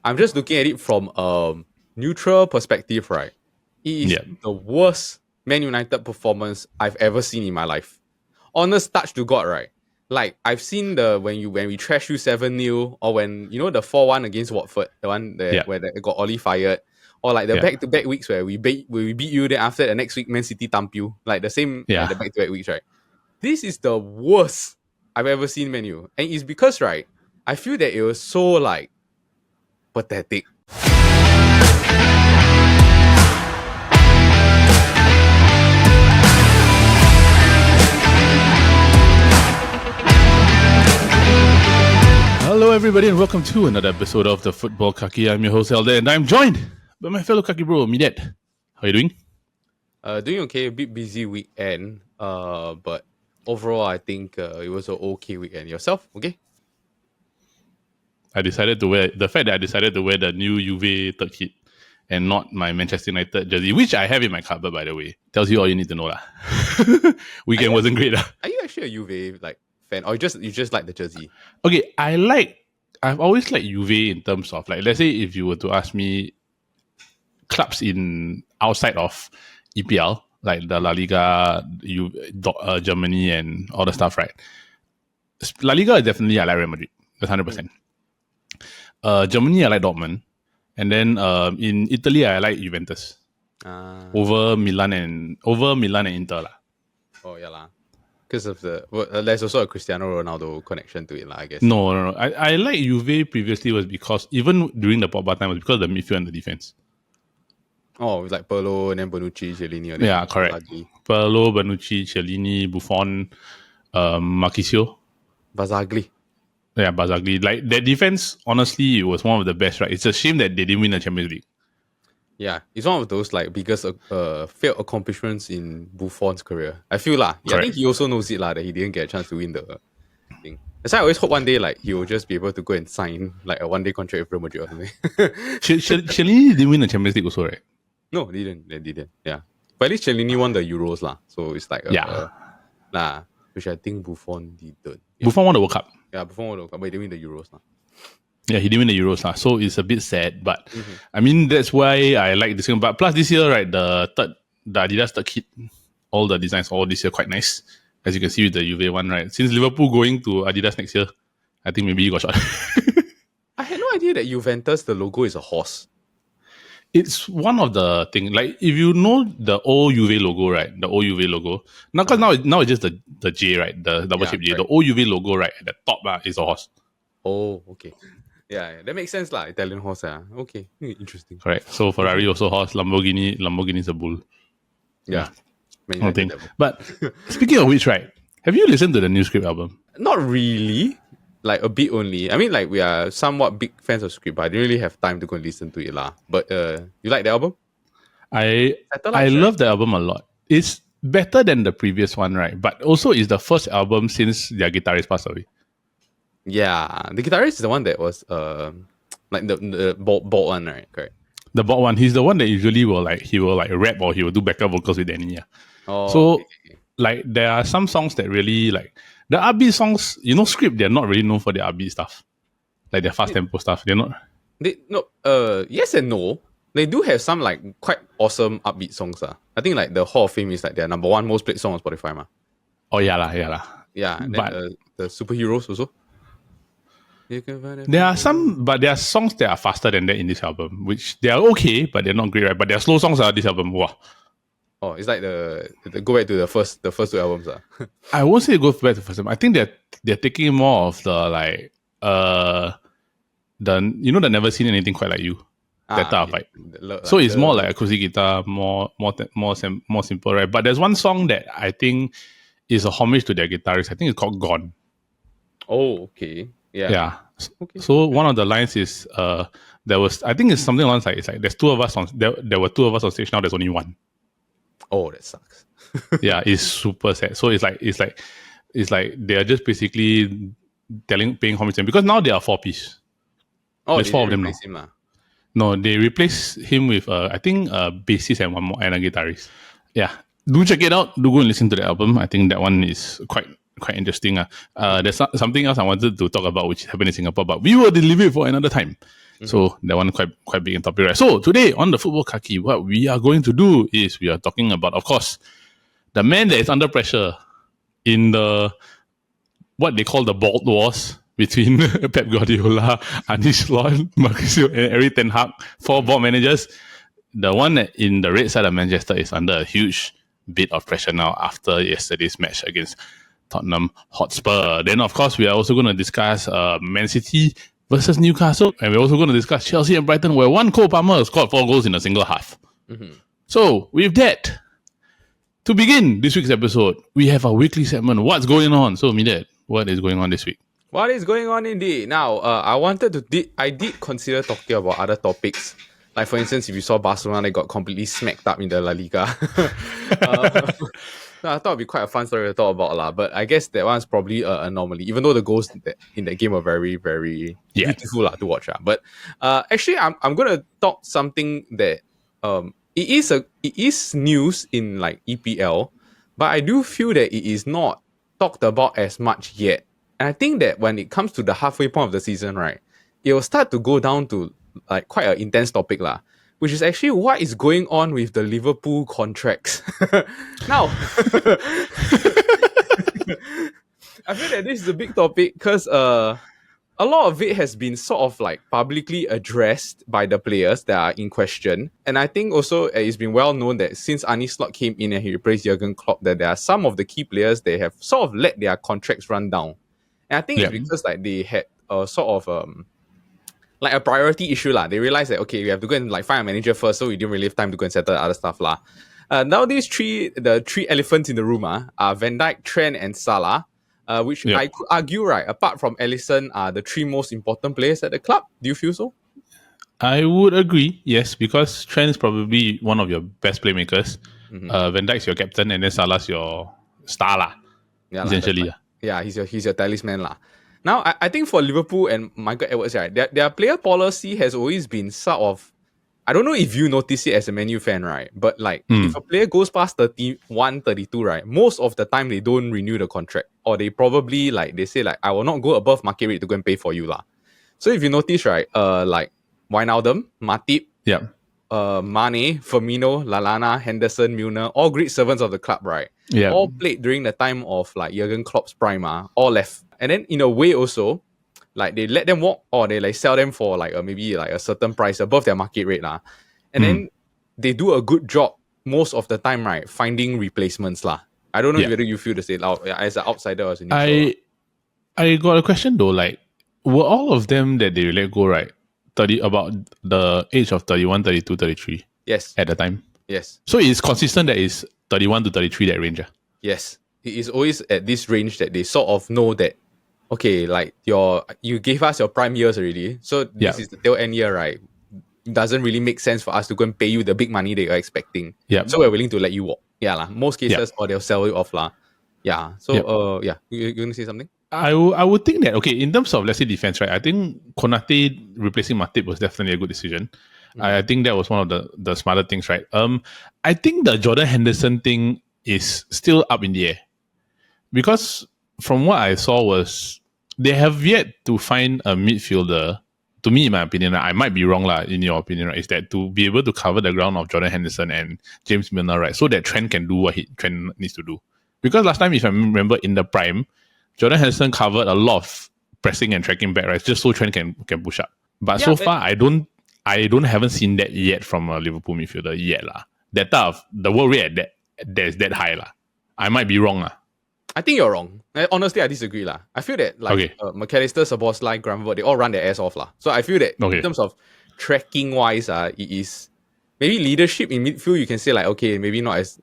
I'm just looking at it from a neutral perspective, right? It is the worst Man United performance I've ever seen in my life. Honest touch to God, right? Like I've seen when we trash you 7-0, or when the 4-1 against Watford, the one where they got Oli fired, or like the back-to-back weeks where we beat you, then after the next week Man City thump you, like the same the back-to-back weeks, right? This is the worst I've ever seen Man U, and it's because, right, I feel that it was so like pathetic. Hello everybody and welcome to another episode of the Futbol Kaki. I'm your host Elder and I'm joined by my fellow Kaki bro, Midet. How are you doing? Doing okay, a bit busy weekend. But overall I think it was an okay weekend. Yourself, okay? The fact that I decided to wear the new Juve third kit and not my Manchester United jersey, which I have in my cupboard by the way, tells you all you need to know lah. Weekend wasn't great lah. Are you actually a Juve fan, or you just like the jersey? Okay, I've always liked Juve in terms of like, let's say if you were to ask me clubs in outside of EPL, like the La Liga, Germany and all the stuff, right? La Liga is definitely I like Real Madrid. That's 100%. Germany I like Dortmund. And then in Italy I like Juventus. Over Milan and Inter lah. Oh yeah lah. Because of there's also a Cristiano Ronaldo connection to it lah, I guess. No. I like Juve previously was because even during the Pogba time was because of the midfield and the defense. Oh, it's like Pirlo and then Bonucci, Chiellini. Yeah, correct. Bazzagli. Pirlo, Bonucci, Chiellini, Buffon, Marchisio. Bazzagli. Yeah, Bazzagli. Like, that defense, honestly, it was one of the best, right? It's a shame that they didn't win the Champions League. Yeah, it's one of those like biggest failed accomplishments in Buffon's career. I feel lah. Yeah, I think he also knows it lah, that he didn't get a chance to win the thing. That's why I always hope one day like he will just be able to go and sign like a one-day contract with Real Madrid or something. Chiellini didn't win the Champions League also, right? No, they didn't. Yeah, but at least Chiellini won the Euros lah. So it's like which I think Buffon didn't. Yeah. Buffon won the World Cup. Yeah, Buffon won the World Cup, but he didn't win the Euros lah. Yeah, he didn't win the Euros lah, so it's a bit sad. But I mean, that's why I like this game. But plus this year, right, the Adidas third kit, all the designs all this year quite nice, as you can see with the Juve one, right? Since Liverpool going to Adidas next year, I think maybe you got shot. I had no idea that Juventus the logo is a horse. It's one of the things. Like if you know the old Juve logo, right? The old Juve logo. Now, because now it's just the J, right? The double shape J. Right. The old Juve logo, right, at the top is a horse. Oh, okay. Yeah, that makes sense lah. Italian horse, okay, interesting. Correct. So Ferrari also horse, Lamborghini is a bull. Yeah. Thing. But speaking of which, right? Have you listened to the new Script album? Not really. Like a bit only. I mean, like we are somewhat big fans of Script, but I didn't really have time to go and listen to it lah. But you like the album? I love the album a lot. It's better than the previous one, right? But also it's the first album since their guitarist passed away. Yeah, the guitarist is the one that was like the bald one, right? Correct. The bald one. He's the one that usually will rap or he will do backup vocals with Danny. Yeah. Oh, so okay. Like there are some songs that really like the upbeat songs. Script, they're not really known for their upbeat stuff, like their fast tempo stuff. They're not. Yes and no. They do have some like quite awesome upbeat songs. I think like the Hall of Fame is like their number one most played song on Spotify, ma. Oh yeah lah. Yeah, and but then, the superheroes also. There are some, but there are songs that are faster than that in this album, which they are okay, but they're not great, right? But their slow songs are this album. Wow. Oh, it's like the go back to the first two albums. I won't say go back to the first album. I think they're taking more of the like the Never Seen Anything Quite Like You. That type of vibe. So it's more like acoustic guitar, more simple, right? But there's one song that I think is a homage to their guitarist. I think it's called Gone. Oh, okay. Yeah. Okay. So one of the lines is there was, I think it's something along like, it's like there's two of us on there were two of us on stage, now there's only one. Oh, that sucks. Yeah, it's super sad. So it's like they are just basically paying homage to him because now they are 4-piece. Oh, there's 4 of them now. No, they replace him with I think a bassist and one more and a guitarist. Yeah. Do check it out. Do go and listen to the album. I think that one is quite interesting. There's something else I wanted to talk about which happened in Singapore, but we will leave it for another time. So that one quite big in topic, right? So today on the Futbol Kaki, what we are going to do is we are talking about, of course, the man that is under pressure in the what they call the Bolt Wars between Pep Guardiola, Arne Slot, Marcusio, and Erik Ten Hag, 4 board managers. The one in the red side of Manchester is under a huge bit of pressure now after yesterday's match against Tottenham Hotspur. Then, of course, we are also going to discuss Man City versus Newcastle, and we're also going to discuss Chelsea and Brighton, where one Cole Palmer scored 4 goals in a single half. So, with that, to begin this week's episode, we have our weekly segment, What's Going On? So, Midet, what is going on this week? What is going on indeed? Now, I did consider talking about other topics. Like, for instance, if you saw Barcelona, they got completely smacked up in the La Liga. I thought it'd be quite a fun story to talk about, but I guess that one's probably an anomaly, even though the goals in that game were very, very beautiful to watch. But actually, I'm gonna talk something that it is news in like EPL, but I do feel that it is not talked about as much yet. And I think that when it comes to the halfway point of the season, right, it will start to go down to like quite an intense topic which is actually what is going on with the Liverpool contracts. Now, I feel that this is a big topic because a lot of it has been sort of like publicly addressed by the players that are in question. And I think also it's been well known that since Arne Slot came in and he replaced Jurgen Klopp, that there are some of the key players they have sort of let their contracts run down. And I think it's because like they had a sort of like a priority issue They realized that okay, we have to go and like find a manager first, so we didn't really have time to go and settle other stuff Now the three elephants in the room are Van Dijk, Trent, and Salah, which I could argue apart from Alisson are the 3 most important players at the club. Do you feel so? I would agree, yes, because Trent is probably one of your best playmakers. Van Dijk's your captain, and then Salah's your star essentially. He's your talisman Now, I think for Liverpool and Michael Edwards, right, their player policy has always been sort of, I don't know if you notice it as a Man U fan, right? But like, if a player goes past 31, 32, right, most of the time they don't renew the contract. Or they probably, like, they say, like, I will not go above market rate to go and pay for you, So if you notice, right, like, Wijnaldum, Matip, Mane, Firmino, Lallana, Henderson, Milner, all great servants of the club, right? All played during the time of, like, Jurgen Klopp's prime, all left. And then in a way also, like they let them walk or they like sell them for like maybe like a certain price above their market rate And then they do a good job most of the time, right? Finding replacements I don't know whether you feel the same as an outsider or as a neutral. I got a question though. Like, were all of them that they let go, right? About the age of 31, 32, 33? Yes. At the time? Yes. So it's consistent that it's 31 to 33, that range? Yes. It is always at this range that they sort of know that okay, like you gave us your prime years already, so this is the tail end year, right? It doesn't really make sense for us to go and pay you the big money that you're expecting. So we're willing to let you walk. Most cases, or they'll sell you off So you gonna say something? I would think that okay, in terms of let's say defense, right? I think Konate replacing Matip was definitely a good decision. I think that was one of the smarter things, right? I think the Jordan Henderson thing is still up in the air because from what I saw was they have yet to find a midfielder. To me, in my opinion, I might be wrong in your opinion, right? Is that to be able to cover the ground of Jordan Henderson and James Milner, right? So that Trent can do what Trent needs to do. Because last time, if I remember, in the prime, Jordan Henderson covered a lot of pressing and tracking back, right? Just so Trent can push up. But so far, I haven't seen that yet from a Liverpool midfielder yet That type of the world rate that's that high I might be wrong I think you're wrong. Honestly, I disagree I feel that like McAllister, Szoboszlai, Gravenberch, they all run their ass off So I feel that in terms of tracking wise, it is maybe leadership in midfield. You can say like okay, maybe not as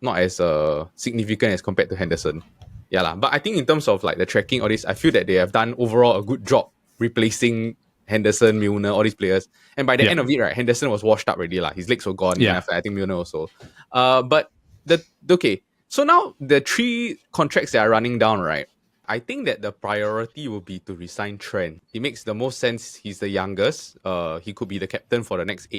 significant as compared to Henderson. But I think in terms of like the tracking, all this, I feel that they have done overall a good job replacing Henderson, Milner, all these players. And by the end of it, right, Henderson was washed up already His legs were gone. And I think Milner also. But so now the 3 contracts that are running down, right? I think that the priority will be to resign Trent. It makes the most sense. He's the youngest. He could be the captain for the next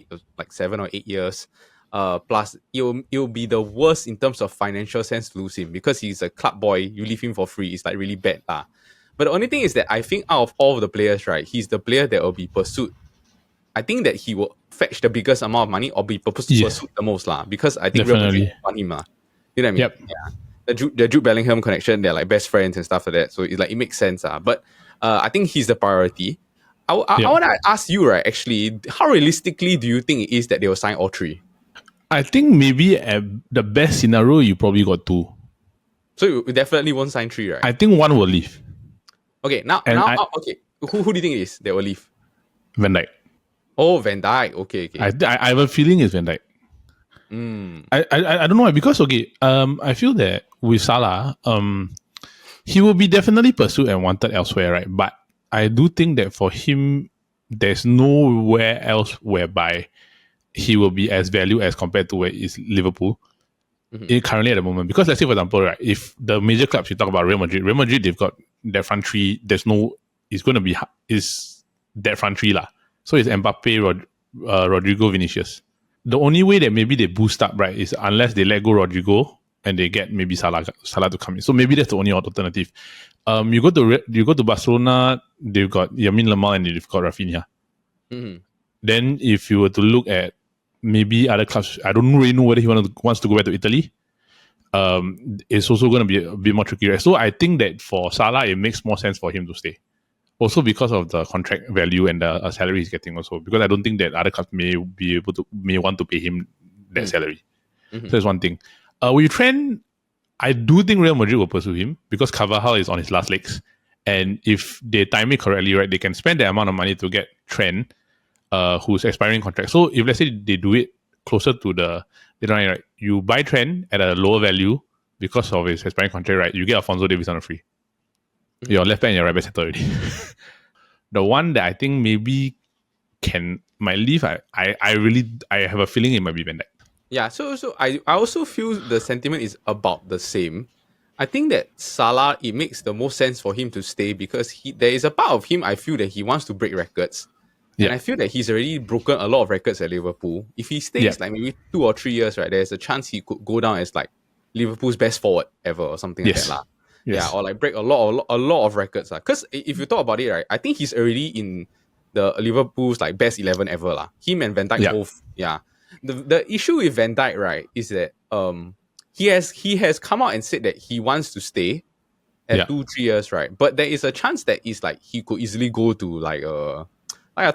7 or 8 years. Plus, it'll be the worst in terms of financial sense to lose him because he's a club boy. You leave him for free. It's like really bad. But the only thing is that I think out of all of the players, right, he's the player that will be pursued. I think that he will fetch the biggest amount of money or be purposed to pursue the most lah. Because I think Real Madrid want him lah. You know what I mean? Yep. Yeah. The Jude Bellingham connection, they're like best friends and stuff like that. So it's like it makes sense. But I think he's the priority. I want to ask you, right, actually, how realistically do you think it is that they will sign all three? I think maybe at the best scenario, you probably got two. So you definitely won't sign three, right? I think one will leave. Okay, okay. Who do you think it is that will leave? Van Dijk. Oh, Van Dijk. Okay. I have a feeling it's Van Dijk. I don't know why, because I feel that with Salah, he will be definitely pursued and wanted elsewhere, right? But I do think that for him, there's nowhere else whereby he will be as valued as compared to where is Liverpool currently at the moment. Because let's say, for example, right, if the major clubs you talk about Real Madrid, they've got their front three. It's going to be that front three lah. So it's Mbappe, Rodrigo, Vinicius. The only way that maybe they boost up, right, is unless they let go Rodrigo and they get maybe Salah to come in. So maybe that's the only alternative. You go to Barcelona, they've got Yamin Lamar and they've got Rafinha. Then if you were to look at maybe other clubs, I don't really know whether he wants to go back to Italy. It's also going to be a bit more tricky, right? So I think that for Salah, it makes more sense for him to stay. Also because of the contract value and the salary he's getting also. Because I don't think that other clubs may want to pay him that salary. So that's one thing. With Trent, I do think Real Madrid will pursue him because Carvajal is on his last legs. And if they time it correctly, right, they can spend the amount of money to get Trent, who's expiring contract. So if let's say they do it closer to the deadline, right, you buy Trent at a lower value because of his expiring contract, right, you get Alphonso Davies on a free. Your left back and your right back settled already. The one that I think maybe might leave, I have a feeling it might be Van Dijk. Yeah, so I also feel the sentiment is about the same. I think that Salah, it makes the most sense for him to stay because there is a part of him I feel that he wants to break records. And I feel that he's already broken a lot of records at Liverpool. If he stays like maybe 2 or 3 years, right, there's a chance he could go down as like Liverpool's best forward ever or something like that. Yeah, or like break a lot of records. Because if you talk about it, right, I think he's already in the Liverpool's like best 11 ever. Him and Van Dijk both. Yeah. The issue with Van Dijk, right, is that he has come out and said that he wants to stay at 2-3 years, right? But there is a chance that it's like he could easily go to like a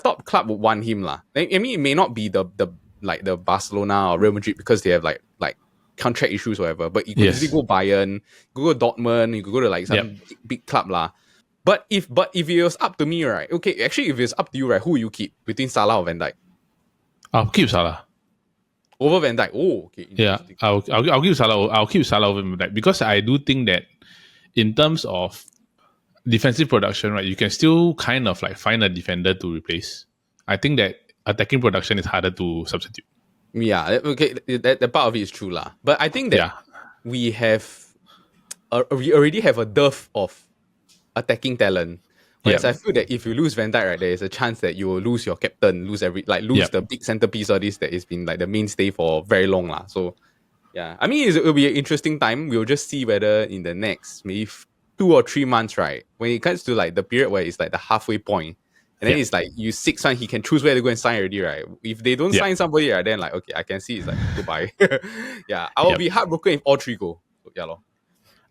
top club would want him lah. I mean, it may not be the Barcelona or Real Madrid because they have like contract issues or whatever. But you could easily go Bayern, you could go Dortmund, you could go to like some big club lah. But if it was up to me, right? Okay, actually, if it's up to you, right, who will you keep between Salah or Van Dijk? I'll keep Salah over Van Dijk. Oh, okay. Yeah, I'll keep Salah. I'll keep Salah over Van Dijk because I do think that in terms of defensive production, right, you can still kind of like find a defender to replace. I think that attacking production is harder to substitute. Yeah, okay, that part of it is true lah. But I think that we already have a dearth of attacking talent. Whereas I feel that if you lose Van Dijk, right, there is a chance that you will lose your captain, lose the big centerpiece of this that has been like the mainstay for very long lah. So yeah, I mean it will be an interesting time. We'll just see whether in the next maybe 2 or 3 months, right, when it comes to like the period where it's like the halfway point, and then it's like you 6 months, he can choose where to go and sign already, right? If they don't sign somebody, right, then like okay, I can see it's like goodbye. Yeah, I will be heartbroken if all 3 go. So, yeah, lor.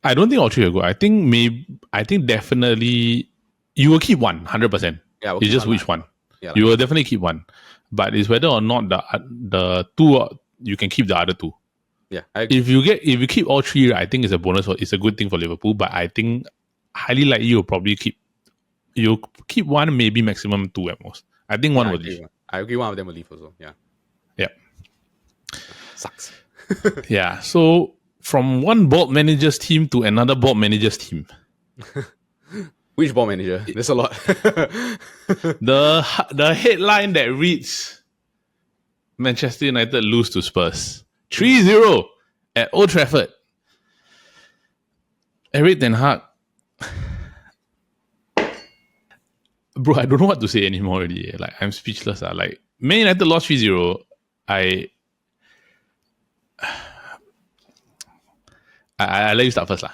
I don't think all 3 will go. I think definitely you will keep one 100%. Yeah, it's just which one. Yeah, you will definitely keep one, but it's whether or not the 2 you can keep the other 2. Yeah, if you keep all 3, I think it's a bonus. It's a good thing for Liverpool. But I think highly likely you'll probably keep 1, maybe maximum 2 at most. I think one will leave. I agree. One of them will leave also. Yeah. Sucks. Yeah. So from one board manager's team to another board manager's team. Which board manager? There's a lot. The headline that reads Manchester United lose to Spurs 3-0 at Old Trafford. Erik Ten Hag. Bro, I don't know what to say anymore already. Like, I'm speechless. Like, Man United lost 3-0. I let you start first.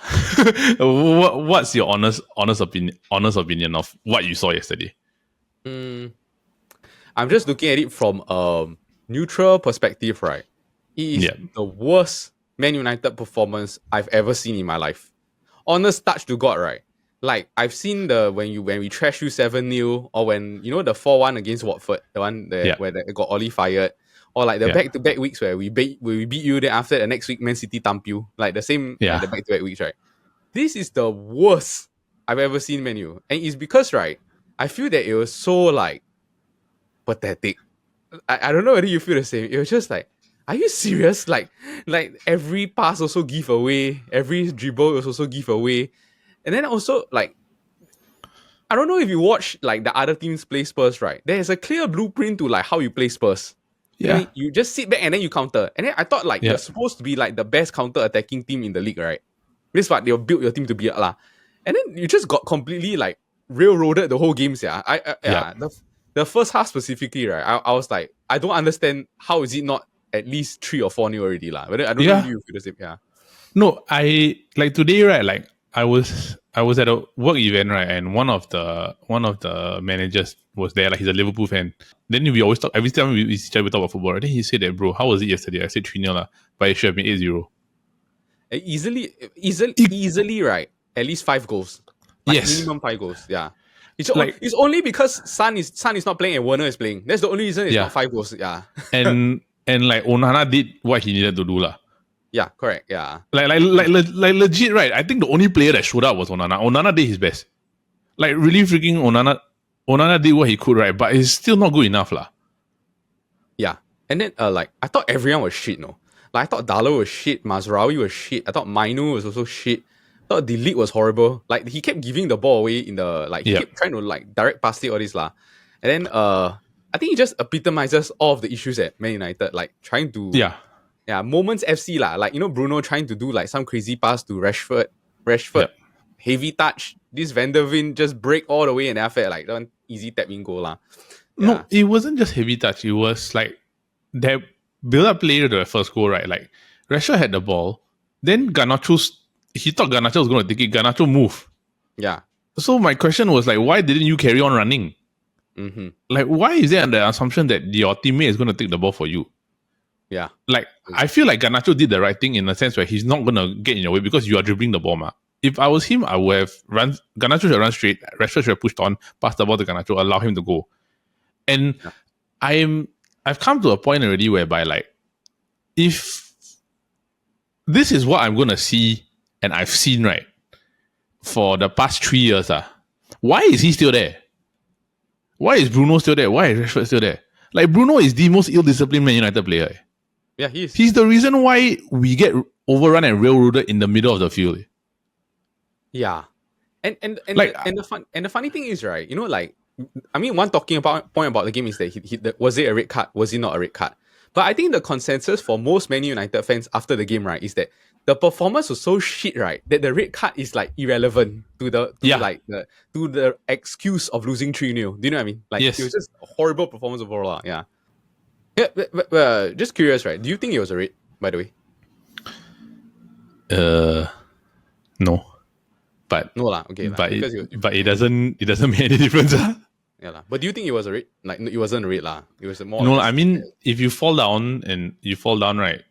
What's your honest opinion of what you saw yesterday? I'm just looking at it from neutral perspective, right? It is the worst Man United performance I've ever seen in my life. Honest touch to God, right? Like I've seen when we trash you 7-0, or when the 4-1 against Watford, the one where they got Oli fired, or like the back-to-back weeks where we beat you, then after the next week Man City thump you, like the same like the back-to-back weeks, right? This is the worst I've ever seen Man U, and it's because right, I feel that it was so like pathetic. I don't know whether you feel the same. It was just like, are you serious? Like every pass also give away, every dribble was also give away. And then also, like, I don't know if you watch like the other teams play Spurs, right? There's a clear blueprint to like how you play Spurs. Yeah. You just sit back and then you counter. And then I thought like you're supposed to be like the best counter-attacking team in the league, right? This is what they'll build your team to be lah. And then you just got completely like railroaded the whole games, yeah. The first half specifically, right? I was like, I don't understand how is it not at least 3 or 4-0 already lah. But I don't know if you feel the same. Yeah. No, I like today, right? Like I was at a work event, right? And one of the managers was there. Like he's a Liverpool fan. Then we always talk every time we talk about football. Right? Then he said that, bro, how was it yesterday? I said 3-0 lah, but it should have been 8-0. Easily, right? At least 5 goals. Like minimum 5 goals. Yeah. It's only because Son is not playing and Werner is playing. That's the only reason it's not 5 goals. Yeah. and like Onana did what he needed to do lah. Yeah, correct. Yeah. Like legit, right? I think the only player that showed up was Onana. Onana did his best. Like really freaking Onana did what he could, right? But it's still not good enough lah. Yeah. And then like I thought everyone was shit, no? Like I thought Dalo was shit, Mazraoui was shit. I thought Mainu was also shit. I thought Delete was horrible. Like he kept giving the ball away in the he kept trying to like direct pass it all this lah. And then I think it just epitomizes all of the issues at Man United, like trying to moments FC lah. Like Bruno trying to do like some crazy pass to Rashford, heavy touch. This Van der Ven just break all the way and after like one easy tap in goal lah. Yeah. No, it wasn't just heavy touch. It was like that build-up play to the first goal, right? Like Rashford had the ball, then he thought Garnacho was going to take it. Garnacho moved. Yeah. So my question was like, why didn't you carry on running? Mm-hmm. Like, why is there the assumption that your teammate is going to take the ball for you? Yeah. Like, I feel like Garnacho did the right thing in the sense where he's not going to get in your way because you are dribbling the ball, ma. If I was him, I would have run. Garnacho should run straight. Rashford should have pushed on, pass the ball to Garnacho, allow him to go. And I've come to a point already whereby like, if this is what I'm going to see and I've seen, right, for the past 3 years, why is he still there? Why is Bruno still there? Why is Rashford still there? Like, Bruno is the most ill-disciplined Man United player. Yeah, he is. He's the reason why we get overrun and railroaded in the middle of the field. Yeah. And the funny thing is, right, like, I mean, one point about the game is that was it a red card? Was it not a red card? But I think the consensus for most Man United fans after the game, right, is that the performance was so shit, right, that the red card is like irrelevant to the excuse of losing 3-0. Do you know what I mean? Like, it was just a horrible performance overall. Yeah. But, just curious, right? Do you think it was a red, by the way? No. But no lah. Okay. But it doesn't make any difference. Yeah lah. But do you think it was a red? Like, it wasn't a red lah. It was more. No, I mean, if you fall down right,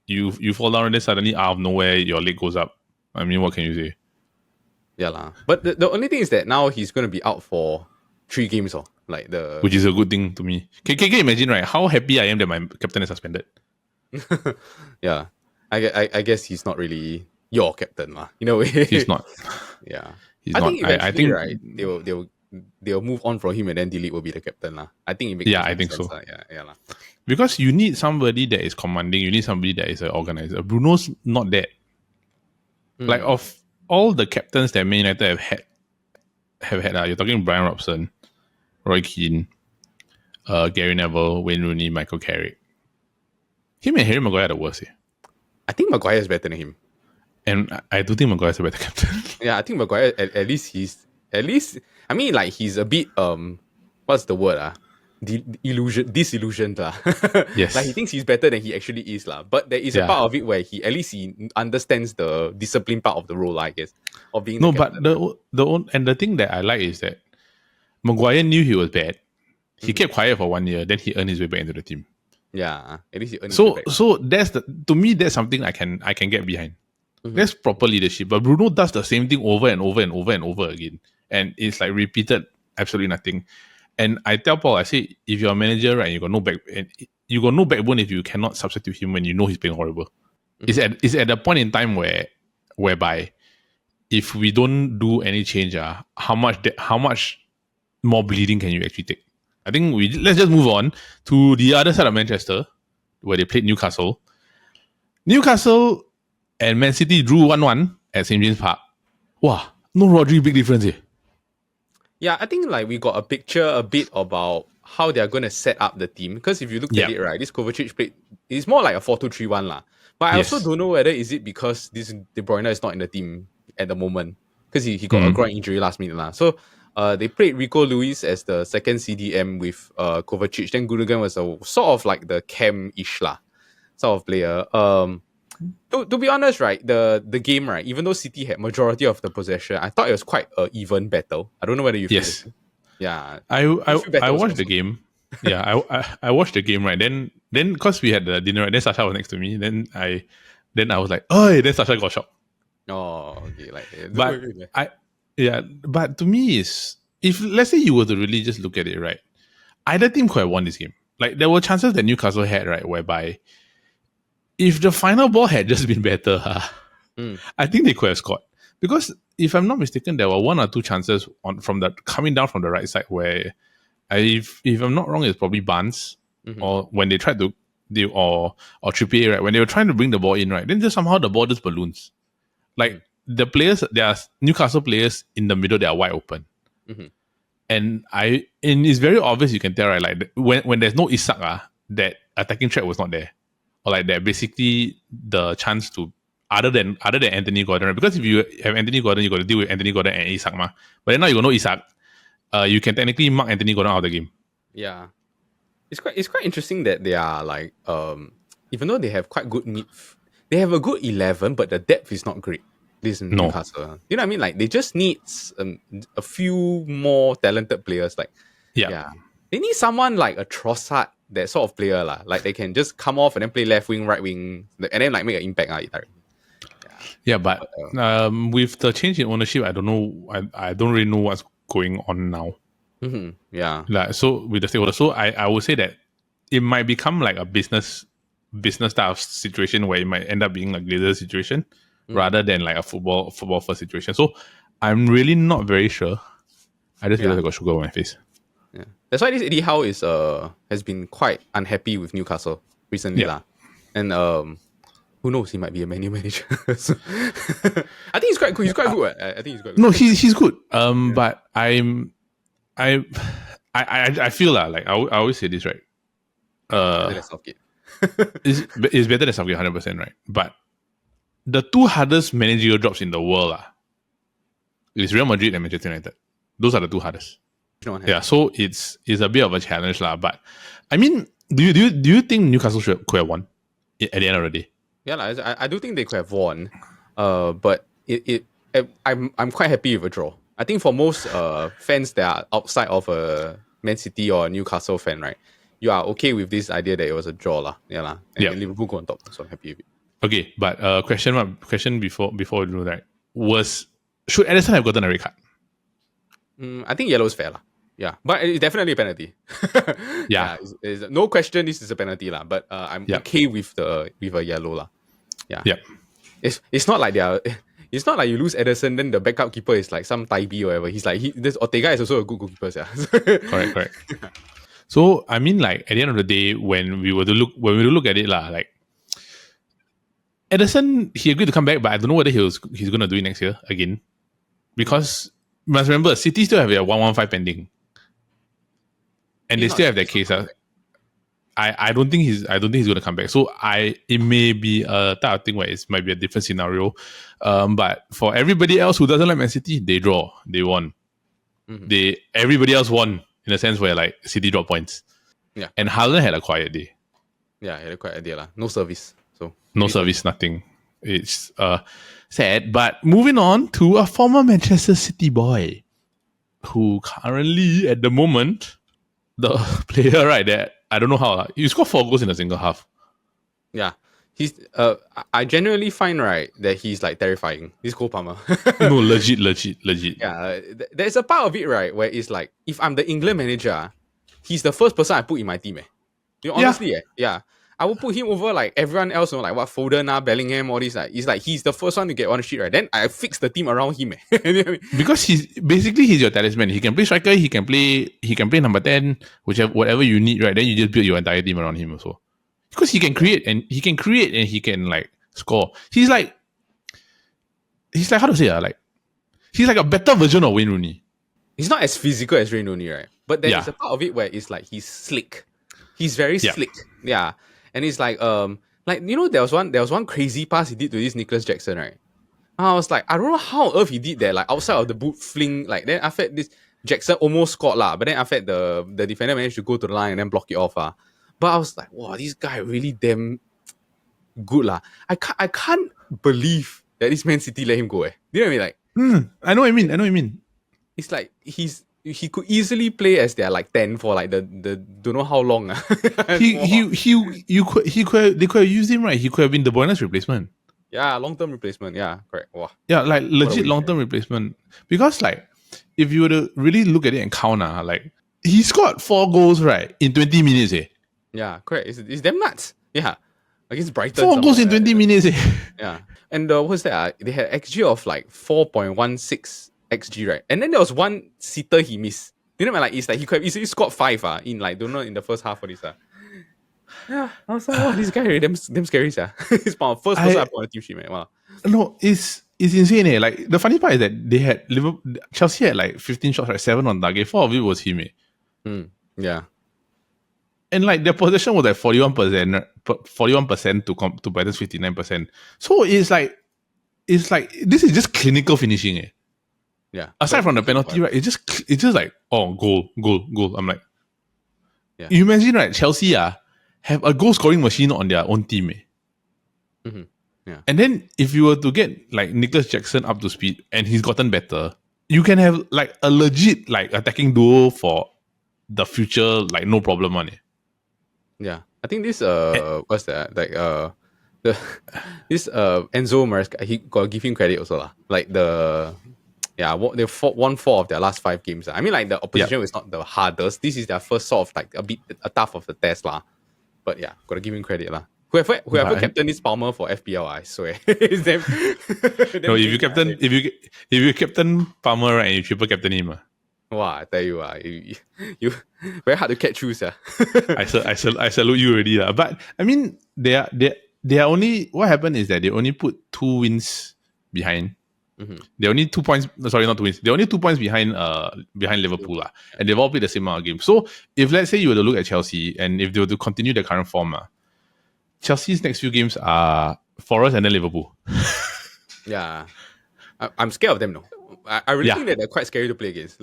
you fall down and then suddenly out of nowhere your leg goes up. I mean, what can you say? Yeah lah. But the only thing is that now he's going to be out for 3 games, which is a good thing to me. Can you imagine, right, how happy I am that my captain is suspended? Yeah, I guess he's not really your captain, in a way. He's not. Yeah, I think eventually, I think right, they'll move on from him and then Delete will be the captain lah. I think it makes I think sense, so. Yeah lah. Because you need somebody that is commanding. You need somebody that is an organizer. Bruno's not that. Like, of all the captains that Man United have had, you're talking Brian Robson, Roy Keane, Gary Neville, Wayne Rooney, Michael Carrick. Him and Harry Maguire are the worst. I think Maguire is better than him. And I do think Maguire is a better captain. Yeah, I think Maguire, at least, I mean, like, he's a bit, what's the word? Disillusioned. Yes. Like, he thinks he's better than he actually is. But there is a part of it where he understands the discipline part of the role, I guess, of being the captain. But the thing that I like is that Maguire knew he was bad. He kept quiet for 1 year, then he earned his way back into the team. Yeah, at least he earned his way back. So that's to me that's something I can get behind. That's proper leadership. But Bruno does the same thing over and over and over and over again, and it's like repeated absolutely nothing. And I tell Paul, I say, if you're a manager, right, you got no backbone if you cannot substitute him when you know he's playing horrible. It's at the point in time whereby if we don't do any change, how much more bleeding can you actually take? I think let's just move on to the other side of Manchester, where they played Newcastle. Newcastle and Man City drew 1-1 at St. James Park. Wow, no Rodri, big difference here. Yeah, I think like we got a picture a bit about how they're going to set up the team. Because if you look at it, right, this Kovacic played, it's more like a 4-2-3-1 lah. But I also don't know whether is it because this De Bruyne is not in the team at the moment. Because he got a groin injury last minute lah. So they played Rico Lewis as the second CDM with Kovacic. Then Gundogan was a sort of like the cam-ish lah, sort of player. To be honest, right, the game, right, even though City had majority of the possession, I thought it was quite an even battle. I don't know whether you feel this. Yeah. I watched the game. Yeah, I watched the game, right? Then because we had the dinner, right, then Sasha was next to me. Then I was like, oh, then Sasha got shocked. Oh, okay. But to me, is if let's say you were to really just look at it, right, either team could have won this game. Like there were chances that Newcastle had, right, whereby if the final ball had just been better, I think they could have scored. Because if I'm not mistaken, there were one or two chances coming down from the right side where, if I'm not wrong, it's probably Barnes, or when they tried to or Trippier, right, when they were trying to bring the ball in, right, then just somehow the ball just balloons. Like the players, there are Newcastle players in the middle, they are wide open. And it's very obvious, you can tell, right, like when there's no Isak, that attacking threat was not there. Or like that basically the chance to other than Anthony Gordon, right? Because if you have Anthony Gordon, you got to deal with Anthony Gordon and Isak ma. But then now you got no Isak, you can technically mark Anthony Gordon out of the game. Yeah, it's quite interesting that they are like even though they have quite good they have a good 11, but the depth is not great. This is Newcastle. You know what I mean? Like they just need a few more talented players. Like they need someone like a Trossard, that sort of player lah. Like they can just come off and then play left wing, right wing, and then like make an impact. But with the change in ownership, I don't know. I don't really know what's going on now. Yeah. Like so with the stakeholders, so I would say that it might become like a business type of situation where it might end up being a Glazer situation rather than like a football first situation. So I'm really not very sure. I just feel like I got sugar on my face. Yeah, that's why this Eddie Howe has been quite unhappy with Newcastle recently lah. And who knows, he might be a Man U manager. So, I think he's quite good. He's quite good. I think he's quite good. No, he's good. But I feel like I always say this, right? It's better than Southgate 100%, right? But the two hardest managerial jobs in the world is Real Madrid and Manchester United. Those are the two hardest. Yeah, so it's a bit of a challenge lah. But I mean, do you think Newcastle could have won at the end of the day? Yeah, I do think they could have won. But I'm quite happy with a draw. I think for most fans that are outside of a Man City or Newcastle fan, right, you are okay with this idea that it was a draw lah. Yeah lah. And Liverpool go on top, so I'm happy with it. Okay, but question before we do that should Ederson have gotten a red card? I think yellow is fair lah. Yeah, but it's definitely a penalty. It's no question this is a penalty lah. But I'm okay with a yellow lah. Yeah. It's not like it's not like you lose Ederson, then the backup keeper is like some Taibi or whatever. He's like this Ortega is also a good goalkeeper. Yeah. Correct. So I mean, like at the end of the day, when we look at it lah, like Ederson, he agreed to come back, but I don't know whether he's gonna do it next year again, because you must remember City still have their 115 pending. And they still have that case. I don't think he's going to come back. So it may be a type of thing where it might be a different scenario. But for everybody else who doesn't like Man City, they draw, they won. Everybody else won in a sense where like City dropped points. Yeah. And Haaland had a quiet day. Yeah, he had a quiet day lah. No service. So no service, nothing. It's sad. But moving on to a former Manchester City boy who currently at the moment the player, right, that I don't know how. He scored 4 goals in a single half. Yeah. He's I genuinely find, right, that he's like terrifying. This Cole Palmer. No, legit. Yeah, there's a part of it, right, where it's like, if I'm the England manager, he's the first person I put in my team. You know, honestly, yeah. I will put him over like everyone else, like what Foden, Bellingham, all this. Like, it's like he's the first one to get on the sheet, right? Then I fix the team around him. You know what I mean? Because he's your talisman. He can play striker, he can play number 10, whatever you need, right? Then you just build your entire team around him also. Because he can create and he can like score. He's like how to say like he's like a better version of Wayne Rooney. He's not as physical as Wayne Rooney, right? But there is a part of it where it's like he's slick. He's very slick. Yeah. And it's like you know, there was one crazy pass he did to this Nicholas Jackson, right? I was like, I don't know how on earth he did that, like outside of the boot fling, like then after this Jackson almost scored lah, but then after the defender managed to go to the line and then block it off. But I was like, wow, this guy really damn good lah. I can't believe that this Man City let him go. Do you know what I mean? Like, I know what you mean. It's like he could easily play as their like 10 for like the don't know how long. They could have used him, right? He could have been the Buena's replacement. Yeah, long-term replacement. Yeah, correct. Wow. Yeah, like legit long-term replacement. Because like, if you were to really look at it and count, like he scored 4 goals, right, in 20 minutes. Yeah, correct. It's damn nuts. Yeah, against Brighton. 4 goals in 20 minutes. Yeah, and what's that? They had XG of like 4.16 XG, right? And then there was one sitter he missed. You know, like it's like he could have easily scored 5 in like don't know in the first half of this. Yeah, I was like, oh, this guy really damn scary, It's my first person I put on the team sheet, man. Wow. No, it's insane. Like the funny part is that they had Chelsea had like 15 shots, right? 7 on target. 4 of it was him. Yeah. And like their possession was like 41% to Brighton's 59%. So it's like this is just clinical finishing. Yeah. Aside from the penalty, right? It's just like, oh, goal. I'm like, yeah. You imagine, right? Chelsea have a goal scoring machine on their own team. Mm-hmm. Yeah. And then if you were to get like Nicholas Jackson up to speed and he's gotten better, you can have like a legit like attacking duo for the future, like no problem on it. Yeah, I think this what's that? Like this Enzo Maresca, he got to give him credit also lah. Like they won 4 of their last 5 games. I mean, like the opposition was not the hardest. This is their first sort of like a tough of the test lah. But yeah, gotta give him credit lah. Whoever captain this Palmer for FPL, I swear. It's them. No, if you captain Palmer, right, you triple captain him. Wow, I tell you, you very hard to catch you, sir. I salute you already lah. But I mean, they are only, what happened is that they only put 2 wins behind. Mm-hmm. They're only 2 points. Sorry, not 2 wins. They're only 2 points behind Liverpool lah, and they've all played the same amount of games. So if let's say you were to look at Chelsea and if they were to continue their current form, Chelsea's next few games are Forest and then Liverpool. Yeah, I'm scared of them though. I really think that they're quite scary to play against.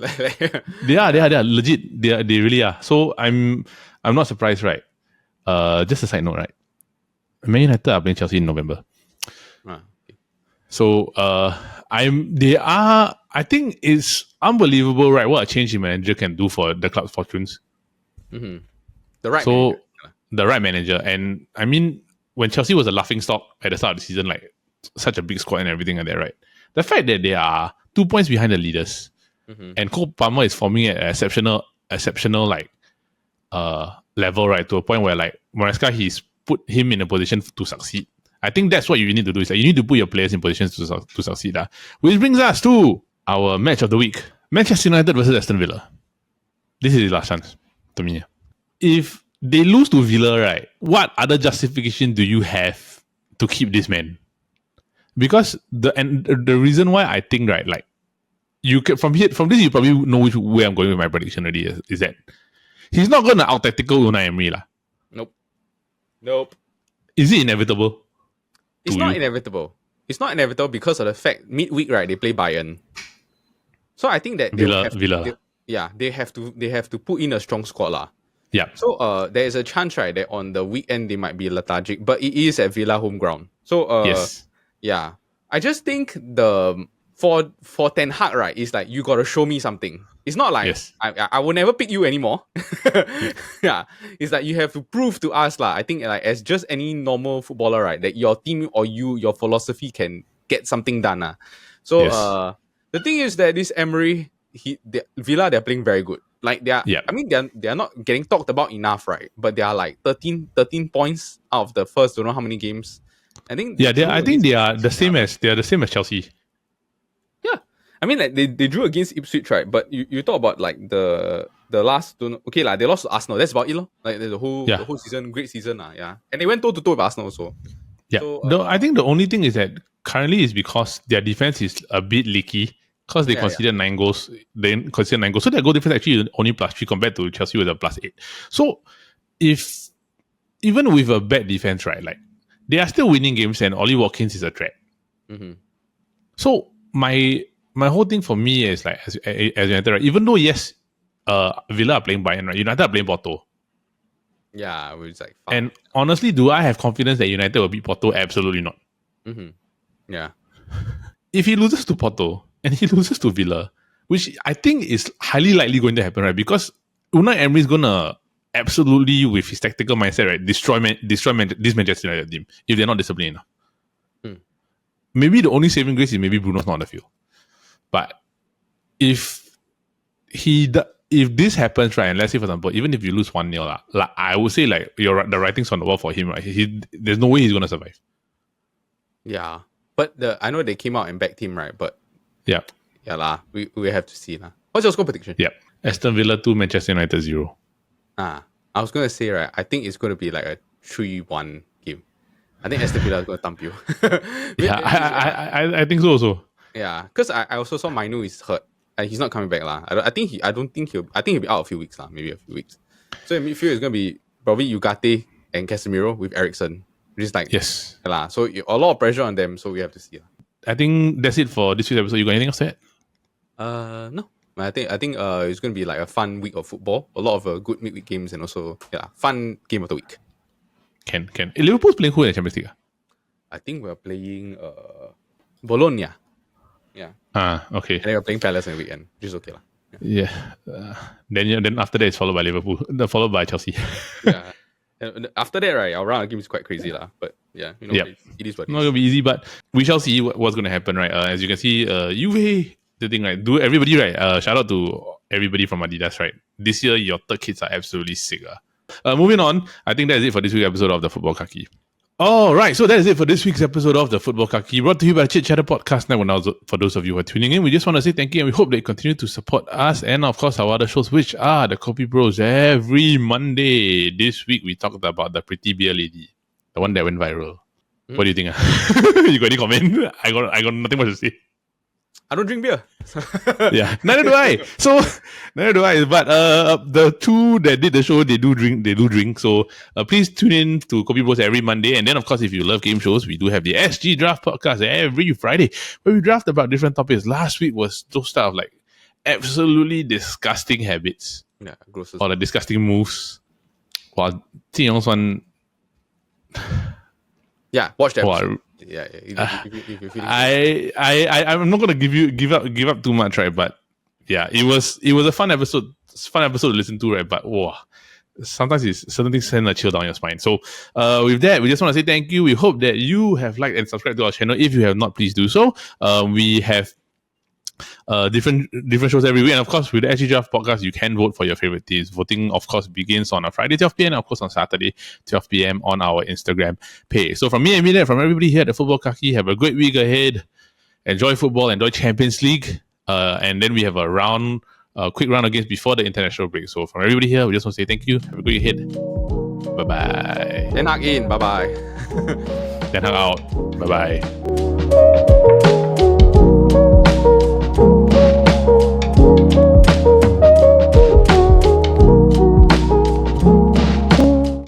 They are legit. They really are. So I'm not surprised, right? Just a side note, right? Man United are playing Chelsea in November. So I think it's unbelievable, right? What a change in manager can do for the club's fortunes. Mm-hmm. The right manager. And I mean, when Chelsea was a laughing stock at the start of the season, like such a big squad and everything like that, right? The fact that they are 2 points behind the leaders, and Cole Palmer is forming at an exceptional like level, right? To a point where like Maresca, he's put him in a position to succeed. I think that's what you need to do. Is like you need to put your players in positions to succeed. Which brings us to our match of the week: Manchester United versus Aston Villa. This is the last chance to me. If they lose to Villa, right, what other justification do you have to keep this man? Because the reason why I think, right, like you can, from this you probably know which way I'm going with my prediction already is that he's not going to out tactical Unai Emery lah. Nope. Is it inevitable? It's not inevitable. It's not inevitable because of the fact midweek, right, they play Bayern. So I think that Villa. They have to put in a strong squad lah. Yeah. So there is a chance, right, that on the weekend they might be lethargic, but it is at Villa home ground. So yes. Yeah, I just think the for Ten Hag, right, it's like you gotta show me something. It's not like I will never pick you anymore. Yeah, it's like you have to prove to us, lah. I think like as just any normal footballer, right, that your team or your philosophy can get something done. So the thing is that this Emery, Villa, they're playing very good. Like I mean they're not getting talked about enough, right? But they are like 13 points out of the first don't know how many games. I think they are the same as Chelsea. Yeah, I mean like they drew against Ipswich, right? But you talk about like the last okay like they lost to Arsenal. That's about it, lor. Like the whole season, great season, yeah. And they went toe to toe with Arsenal also. Yeah, so, I think the only thing is that currently is because their defense is a bit leaky. Because they conceded 9 goals, so their goal difference actually only +3 compared to Chelsea with a +8. So if even with a bad defense, right, like they are still winning games, and Ollie Watkins is a threat. Mm-hmm. So my whole thing for me is like as United, right, even though Villa are playing Bayern, right, United are playing Porto. Yeah, it was like fun. And honestly, do I have confidence that United will beat Porto? Absolutely not. Mm-hmm. Yeah. If he loses to Porto and he loses to Villa, which I think is highly likely going to happen, right? Because Unai Emery is gonna absolutely, with his tactical mindset, right, destroy this Manchester United team if they're not disciplined enough. Maybe the only saving grace is maybe Bruno's not on the field. But if this happens, right, and let's say for example, even if you lose 1-0, like I would say like the writing's on the wall for him, right? There's no way he's gonna survive. Yeah. But I know they came out and backed him, right? But yeah lah, we have to see lah. What's your score prediction? Yeah, Aston Villa 2, Manchester United 0. I was gonna say, right, I think it's gonna be like a 3-1 game. I think Aston Villa is gonna thump you. I think so also. Yeah, because I also saw Mainu is hurt. He's not coming back lah. I think he'll be out a few weeks lah, maybe a few weeks. So in midfield it's gonna be probably Ugarte and Casemiro with Eriksen. Just like lah. So a lot of pressure on them. So we have to see. I think that's it for this week's episode. You got anything else to add? No. I think it's gonna be like a fun week of football. A lot of good midweek games and also fun game of the week. Can Liverpool's playing who in the Champions League? I think we're playing Bologna. Yeah. Okay. And then we're playing Palace on the weekend, which is okay lah. Yeah. Then after that it's followed by Liverpool, followed by Chelsea. Yeah. And after that, right, our round of games is quite crazy lah. But yeah, it is what it is. Not gonna be easy, but we shall see what's gonna happen, right? As you can see, Juve, the thing, right? Do everybody, right? Shout out to everybody from Adidas, right? This year, your third kits are absolutely sick. Moving on, I think that is it for this week's episode of the Futbol Kaki. All right, so that is it for this week's episode of the Futbol Kaki, brought to you by Chit Podcast Network. Now, for those of you who are tuning in, we just want to say thank you, and we hope that you continue to support us and, of course, our other shows, which are the Copy Bros every Monday. This week, we talked about the pretty beer lady, the one that went viral. What do you think? You got any comment? I got nothing much to say. I don't drink beer. Yeah, neither do I. But the two that did the show, they do drink. So please tune in to Copy Bros every Monday. And then, of course, if you love game shows, we do have the SG Draft podcast every Friday, where we draft about different topics. Last week was those stuff like absolutely disgusting habits. Yeah, gross. Or the disgusting moves. Wow, Yong's one. Yeah, watch that. Wow. Yeah. I'm not gonna give up too much, right? But yeah, it was a fun episode. It's a fun episode to listen to, right? But sometimes certain things send a chill down your spine. So with that, we just want to say thank you. We hope that you have liked and subscribed to our channel. If you have not, please do so. We have different shows every week, and of course with the SG Draft podcast you can vote for your favorite teams. Voting of course begins on a Friday 12 p.m. and of course on Saturday 12 p.m. on our Instagram page. So from me and Milan, from everybody here at the Futbol Kaki, have a great week ahead. Enjoy football, enjoy Champions League, and then we have a quick round of games before the international break. So from everybody here, we just want to say thank you. Have a great ahead. Bye bye. Ten Hag in. Bye bye. Ten Hag out. Bye bye.